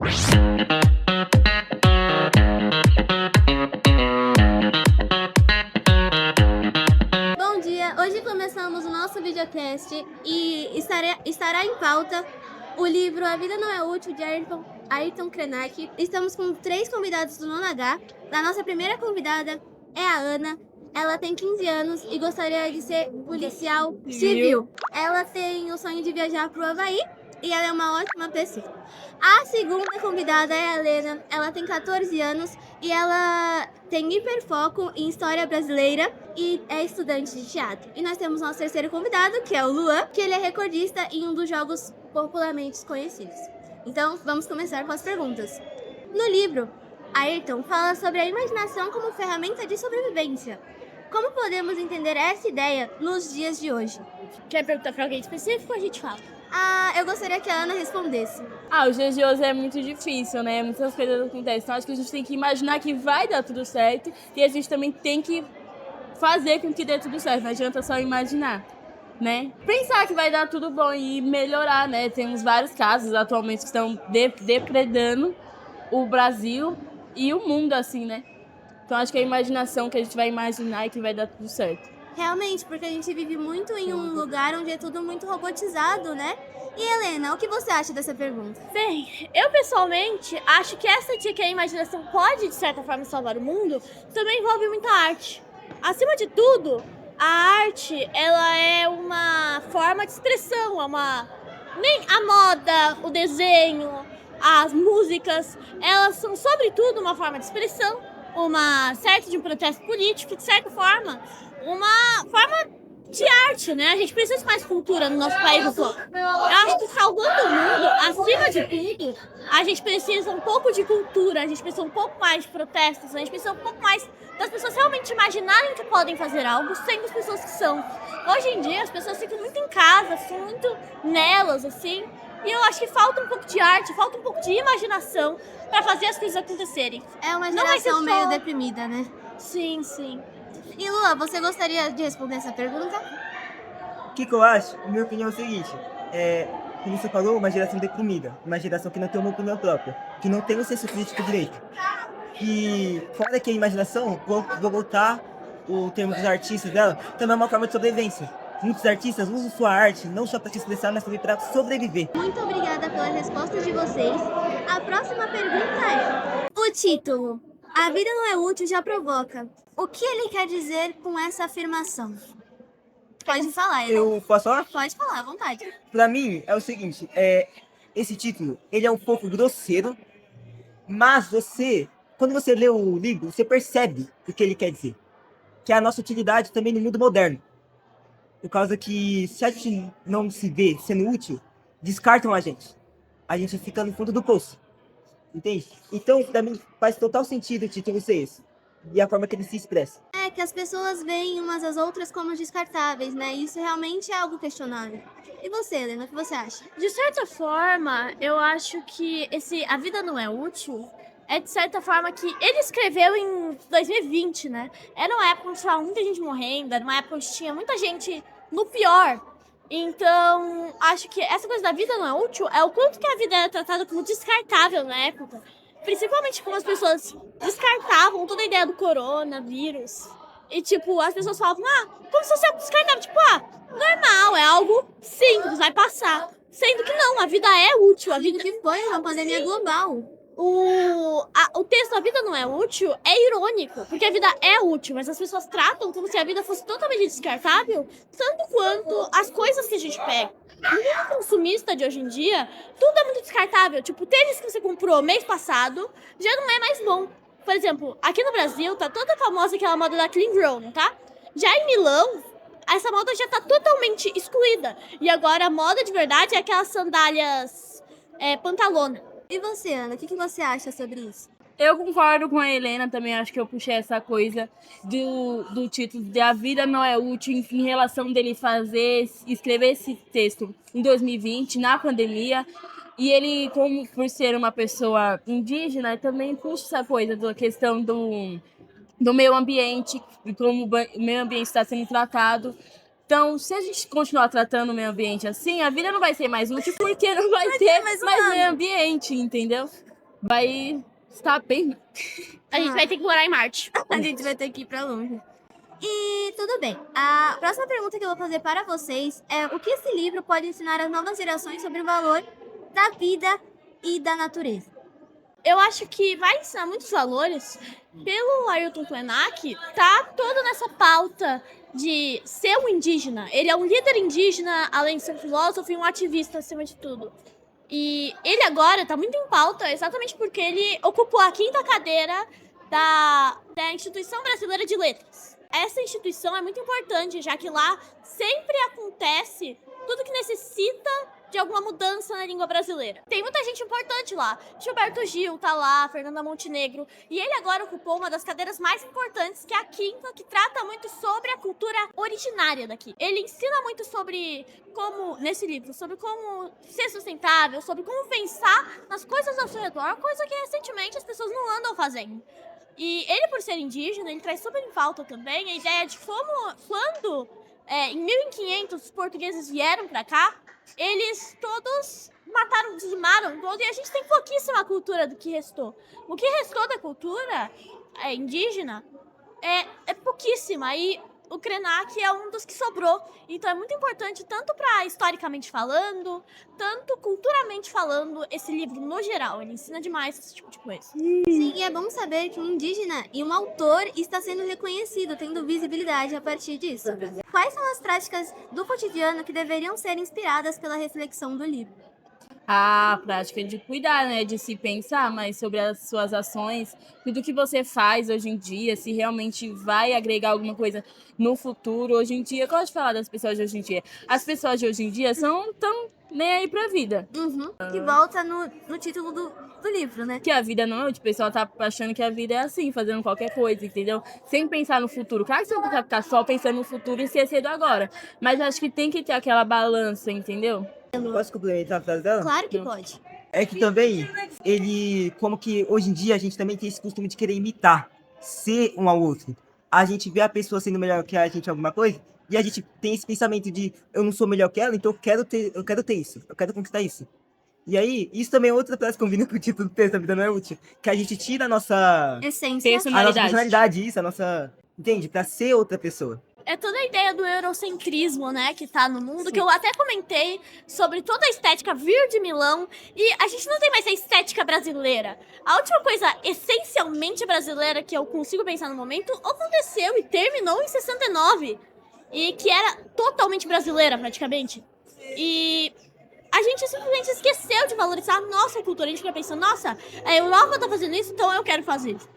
Bom dia, hoje começamos o nosso videocast e estará em pauta o livro A Vida Não É Útil, de Ayrton Krenak. Estamos com 3 convidados do Nono H. A nossa primeira convidada é a Ana. Ela tem 15 anos e gostaria de ser policial civil. Ela tem o sonho de viajar para o Havaí e ela é uma ótima pessoa. A segunda convidada é a Helena. Ela tem 14 anos e ela tem hiperfoco em história brasileira e é estudante de teatro. E nós temos nosso terceiro convidado, que é o Luan, que ele é recordista em um dos jogos popularmente conhecidos. Então, vamos começar com as perguntas. No livro, Ayrton fala sobre a imaginação como ferramenta de sobrevivência. Como podemos entender essa ideia nos dias de hoje? Quer perguntar pra alguém específico ou a gente fala? Eu gostaria que a Ana respondesse. Os dias de hoje é muito difícil, né? Muitas coisas acontecem. Então, acho que a gente tem que imaginar que vai dar tudo certo e a gente também tem que fazer com que dê tudo certo. Não adianta só imaginar, né? Pensar que vai dar tudo bom e melhorar, né? Temos vários casos atualmente que estão depredando o Brasil e o mundo, assim, né? Então, acho que é a imaginação que a gente vai imaginar e que vai dar tudo certo. Realmente, porque a gente vive muito em um lugar onde é tudo muito robotizado, né? E Helena, o que você acha dessa pergunta? Bem, eu pessoalmente acho que essa de que a imaginação pode, de certa forma, salvar o mundo, também envolve muita arte. Acima de tudo, a arte, ela é uma forma de expressão, nem a moda, o desenho, as músicas, elas são, sobretudo, uma forma de expressão, uma certa de um protesto político, de certa forma, uma forma de arte, né? A gente precisa de mais cultura no nosso país. Eu acho que salvando o mundo, acima de tudo, a gente precisa um pouco de cultura, a gente precisa um pouco mais de protestos, a gente precisa um pouco mais das pessoas realmente imaginarem que podem fazer algo sendo as pessoas que são. Hoje em dia, as pessoas ficam muito em casa, ficam muito nelas, assim, e eu acho que falta um pouco de arte, falta um pouco de imaginação para fazer as coisas acontecerem. É uma geração meio deprimida, né? Sim, sim. E Lua, você gostaria de responder essa pergunta? O que eu acho? Minha opinião é o seguinte, como você falou, uma geração deprimida, uma geração que não tem uma opinião própria, que não tem o senso crítico direito. E fora que a imaginação, vou voltar o termo dos artistas dela, também é uma forma de sobrevivência. Muitos artistas usam sua arte não só para se expressar, mas também para sobreviver. Muito obrigada pelas respostas de vocês. A próxima pergunta é: o título A Vida Não É Útil já provoca. O que ele quer dizer com essa afirmação? Pode falar, Helena. Eu posso falar? Pode falar, à vontade. Pra mim, é o seguinte, esse título, ele é um pouco grosseiro, mas quando você lê o livro, você percebe o que ele quer dizer. Que é a nossa utilidade também no mundo moderno. Por causa que, se a gente não se vê sendo útil, descartam a gente. A gente fica no fundo do poço. Entende? Então, pra mim, faz total sentido o título ser esse. E a forma que ele se expressa. É que as pessoas veem umas às outras como descartáveis, né? Isso realmente é algo questionável. E você, Helena, o que você acha? De certa forma, eu acho que A Vida Não É Útil é de certa forma que ele escreveu em 2020, né? Era uma época onde tinha muita gente morrendo, era uma época onde tinha muita gente no pior. Então, acho que essa coisa da vida não é útil é o quanto que a vida era tratada como descartável na época. Principalmente como as pessoas descartavam toda a ideia do coronavírus. E, tipo, as pessoas falavam, como se fosse descartável. Tipo, normal, é algo simples, vai passar. Sendo que não, a vida é útil. A vida que foi uma pandemia global. O texto A Vida Não É Útil é irônico, porque a vida é útil, mas as pessoas tratam como se a vida fosse totalmente descartável, tanto quanto as coisas que a gente pega. No mundo consumista de hoje em dia, tudo é muito descartável. Tipo, o tênis que você comprou mês passado já não é mais bom. Por exemplo, aqui no Brasil tá toda famosa aquela moda da Clean Girl, não tá? Já em Milão, essa moda já tá totalmente excluída. E agora a moda de verdade é aquelas sandálias pantalona. E você, Ana, o que você acha sobre isso? Eu concordo com a Helena também, acho que eu puxei essa coisa do título de A Vida Não É Útil em relação dele escrever esse texto em 2020, na pandemia. E ele, como por ser uma pessoa indígena, também puxa essa coisa da questão do meio ambiente, de como o meio ambiente está sendo tratado. Então, se a gente continuar tratando o meio ambiente assim, a vida não vai ser mais útil porque não vai ter mais meio ambiente, entendeu? vai estar bem. A gente vai ter que morar em Marte. A gente vai ter que ir pra longe. E tudo bem. A próxima pergunta que eu vou fazer para vocês é: o que esse livro pode ensinar às novas gerações sobre o valor da vida e da natureza? Eu acho que vai ensinar muitos valores. Pelo Ailton Krenak, tá todo nessa pauta de ser um indígena. Ele é um líder indígena, além de ser um filósofo e um ativista acima de tudo. E ele agora tá muito em pauta exatamente porque ele ocupou a 5ª cadeira da Instituição Brasileira de Letras. Essa instituição é muito importante, já que lá sempre acontece tudo que necessita de alguma mudança na língua brasileira. Tem muita gente importante lá. Gilberto Gil tá lá, Fernanda Montenegro. E ele agora ocupou uma das cadeiras mais importantes, que é a 5ª, que trata muito sobre a cultura originária daqui. Ele ensina muito sobre como, nesse livro, sobre como ser sustentável, sobre como pensar nas coisas ao seu redor, coisa que recentemente as pessoas não andam fazendo. E ele, por ser indígena, ele traz super em pauta também a ideia de como, quando em 1500 os portugueses vieram pra cá, eles todos mataram, dizimaram todo, e a gente tem pouquíssima cultura do que restou. O que restou da cultura indígena é pouquíssima, e o Krenak é um dos que sobrou. Então é muito importante, tanto para historicamente falando, tanto culturalmente falando, esse livro no geral. Ele ensina demais esse tipo de coisa. Sim, e é bom saber que um indígena e um autor está sendo reconhecido, tendo visibilidade a partir disso. Quais são as práticas do cotidiano que deveriam ser inspiradas pela reflexão do livro? A prática de cuidar, né? De se pensar mais sobre as suas ações, tudo que você faz hoje em dia, se realmente vai agregar alguma coisa no futuro. Hoje em dia, eu gosto de falar das pessoas de hoje em dia. As pessoas de hoje em dia são tão nem aí pra vida. Que volta no título do livro, né? Que a vida não é, o pessoal tá achando que a vida é assim, fazendo qualquer coisa, entendeu? Sem pensar no futuro. Claro que você não vai ficar só pensando no futuro e esquecer do agora. Mas acho que tem que ter aquela balança, entendeu? Posso complementar a frase dela? Claro que pode. É que também, ele, como que hoje em dia a gente também tem esse costume de querer imitar, ser um ao outro. A gente vê a pessoa sendo melhor que a gente em alguma coisa, e a gente tem esse pensamento de eu não sou melhor que ela, então eu quero ter isso, eu quero conquistar isso. E aí, isso também é outra frase que combina com o título do texto, a vida não é útil, que a gente tira a nossa Essência. personalidade, isso, a nossa, entende? Pra ser outra pessoa. É toda a ideia do eurocentrismo, né, que tá no mundo, que eu até comentei sobre toda a estética vir de Milão, e a gente não tem mais a estética brasileira. A última coisa essencialmente brasileira que eu consigo pensar no momento aconteceu e terminou em 69, e que era totalmente brasileira, praticamente. E a gente simplesmente esqueceu de valorizar a nossa cultura. A gente fica pensando, nossa, a Europa tá fazendo isso, então eu quero fazer isso.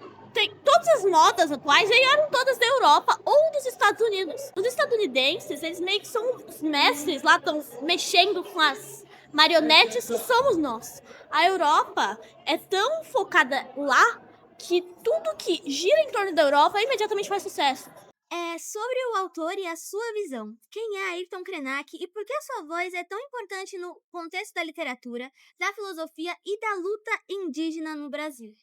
Todas as modas atuais vieram todas da Europa ou dos Estados Unidos. Os estadunidenses, eles meio que são os mestres lá, estão mexendo com as marionetes que somos nós. A Europa é tão focada lá que tudo que gira em torno da Europa imediatamente faz sucesso. É sobre o autor e a sua visão. Quem é Ayrton Krenak e por que a sua voz é tão importante no contexto da literatura, da filosofia e da luta indígena no Brasil?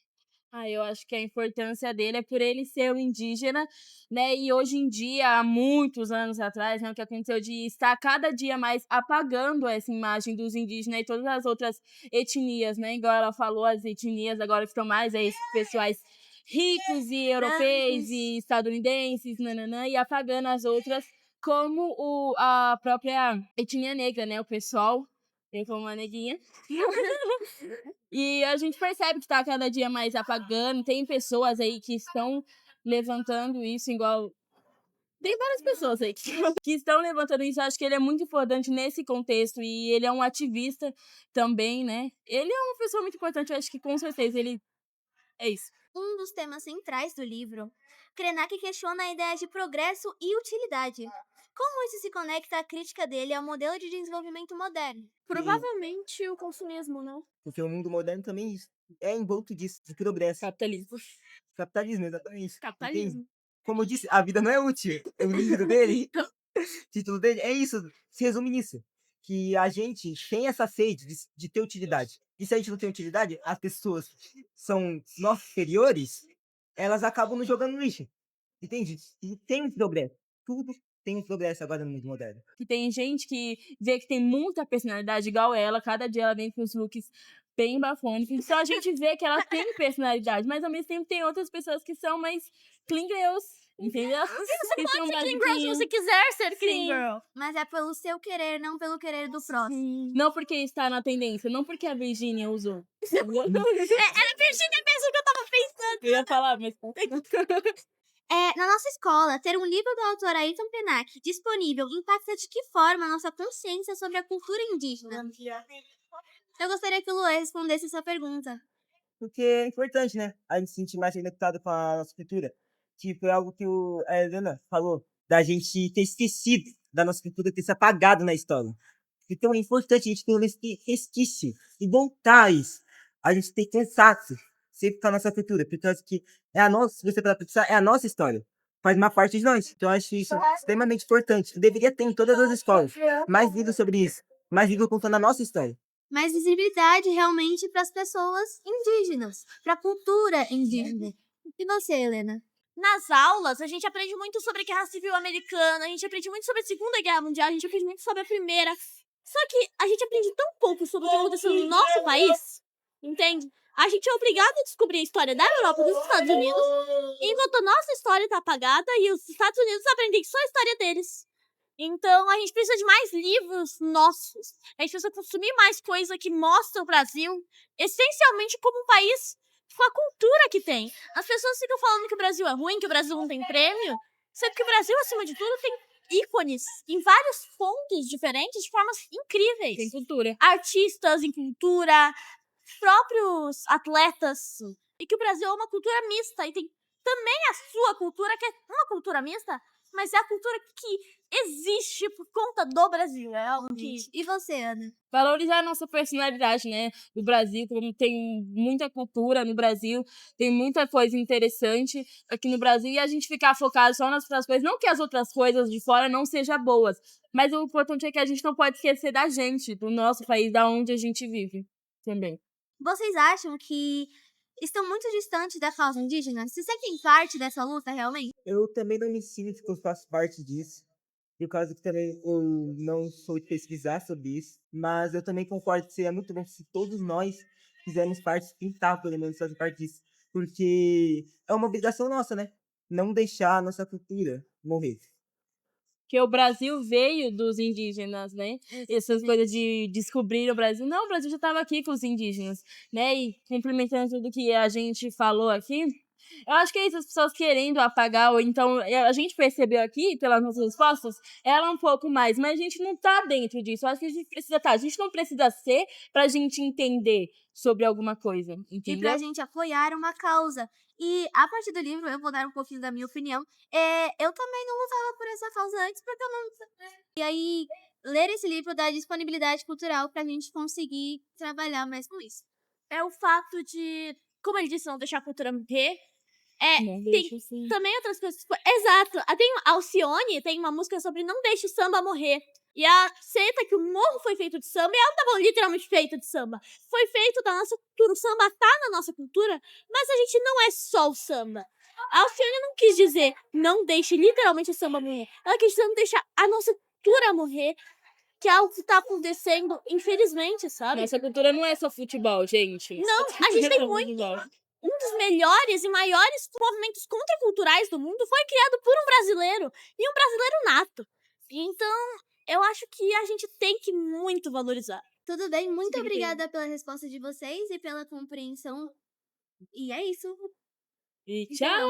Eu acho que a importância dele é por ele ser um indígena, né? E hoje em dia, há muitos anos atrás, né, o que aconteceu de estar cada dia mais apagando essa imagem dos indígenas e todas as outras etnias, né? Igual ela falou, as etnias agora estão mais esses pessoais ricos e europeus e estadunidenses, nananã, e apagando as outras, como a própria etnia negra, né? O pessoal, tem como uma neguinha. E a gente percebe que tá cada dia mais apagando. Tem pessoas aí que estão levantando isso, igual. Tem várias pessoas aí que estão levantando isso. Eu acho que ele é muito importante nesse contexto. E ele é um ativista também, né? Ele é uma pessoa muito importante. Eu acho que com certeza ele. É isso. Um dos temas centrais do livro, Krenak questiona a ideia de progresso e utilidade. Como isso se conecta à crítica dele ao modelo de desenvolvimento moderno? Provavelmente o consumismo, não? Porque o mundo moderno também é envolto disso, de progresso. Capitalismo. Capitalismo, exatamente. Capitalismo. Entende? Como eu disse, a vida não é útil. O livro dele, o título dele, é isso, se resume nisso. Que a gente tem essa sede de ter utilidade. E se a gente não tem utilidade, as pessoas são nossos superiores, elas acabam nos jogando no lixo. Entende? E tem um progresso. Tudo tem um progresso agora no mundo moderno. Que tem gente que vê que tem muita personalidade igual ela. Cada dia ela vem com os looks bem bafônicos. Então a gente vê que ela tem personalidade, mas ao mesmo tempo tem outras pessoas que são mais clean girls, entendeu? Você Que tem um pode ser clean girl se basiquinho. você quiser ser clean Sim. girl. Mas é pelo seu querer, não pelo querer do próximo. Não porque está na tendência, não porque a Virgínia usou. Era a Virgínia mesmo que eu tava pensando. Eu ia falar, mas... Na nossa escola, ter um livro do autor Ayrton Krenak disponível impacta de que forma a nossa consciência sobre a cultura indígena? Eu gostaria que o Luan respondesse essa pergunta. Porque é importante, né? A gente se sentir mais conectado com a nossa cultura. Tipo, é algo que a Helena falou, da gente ter esquecido da nossa cultura, ter se apagado na história. Então é importante a gente pelo menos ter resquício e voltar a isso. A gente tem que pensar sempre com a nossa cultura, porque eu acho que é a nossa, se você parar pra pensar, é a nossa história. Faz uma parte de nós. Então eu acho isso extremamente importante. Deveria ter em todas as escolas mais livros sobre isso. Mais livros contando a nossa história. Mais visibilidade realmente para as pessoas indígenas, para a cultura indígena. E você, Helena? Nas aulas, a gente aprende muito sobre a Guerra Civil Americana, a gente aprende muito sobre a Segunda Guerra Mundial, a gente aprende muito sobre a Primeira. Só que a gente aprende tão pouco sobre o que aconteceu no nosso país, entende? A gente é obrigado a descobrir a história da Europa e dos Estados Unidos, enquanto a nossa história tá apagada e os Estados Unidos aprendem só a história deles. Então, a gente precisa de mais livros nossos. A gente precisa consumir mais coisa que mostra o Brasil, essencialmente como um país com a cultura que tem. As pessoas ficam falando que o Brasil é ruim, que o Brasil não tem prêmio, sendo que o Brasil, acima de tudo, tem ícones em vários pontos diferentes de formas incríveis. Tem cultura. Artistas em cultura, próprios atletas. E que o Brasil é uma cultura mista. E tem também a sua cultura, que é uma cultura mista, mas é a cultura que existe por conta do Brasil. É algo que... E você, Ana? Valorizar a nossa personalidade, né? Do Brasil, como tem muita cultura no Brasil, tem muita coisa interessante aqui no Brasil, e a gente ficar focado só nas outras coisas, não que as outras coisas de fora não sejam boas, mas o importante é que a gente não pode esquecer da gente, do nosso país, da onde a gente vive também. Vocês acham que estão muito distantes da causa indígena? Se sentem parte dessa luta, realmente? Eu também não me sinto que eu faço parte disso. Por causa que também eu não sou de pesquisar sobre isso. Mas eu também concordo que seria muito bom se todos nós fizermos parte, tentar pelo menos fazer parte disso. Porque é uma obrigação nossa, né? Não deixar a nossa cultura morrer. Que o Brasil veio dos indígenas, né? Essas coisas de descobrir o Brasil. Não, o Brasil já estava aqui com os indígenas, né? E complementando tudo que a gente falou aqui, eu acho que é isso, as pessoas querendo apagar, ou então a gente percebeu aqui, pelas nossas respostas, ela um pouco mais, mas a gente não tá dentro disso. Eu acho que a gente precisa estar. A gente não precisa ser pra gente entender sobre alguma coisa, E entendeu? pra gente apoiar uma causa. E a partir do livro, eu vou dar um pouquinho da minha opinião. Eu também não lutava por essa causa antes, porque eu não... E aí, ler esse livro dá disponibilidade cultural pra gente conseguir trabalhar mais com isso. É o fato de, como ele disse, não deixar a cultura morrer. Não Tem deixa assim. também outras coisas. Exato. A Alcione tem uma música sobre não deixe o samba morrer. E a aceita que o morro foi feito de samba, e ela não tava literalmente feita de samba. Foi feito da nossa cultura. O samba tá na nossa cultura, mas a gente não é só o samba. A Alcione não quis dizer não deixe literalmente o samba morrer. Ela quis dizer não deixar a nossa cultura morrer, que é algo que tá acontecendo, infelizmente, sabe? Nossa cultura não é só futebol, gente. Não, a gente tem muito. Futebol. Um dos melhores e maiores movimentos contraculturais do mundo foi criado por um brasileiro, e um brasileiro nato. Então, eu acho que a gente tem que muito valorizar. Tudo bem? Muito Sim, obrigada pela resposta de vocês e pela compreensão. E é isso. E tchau!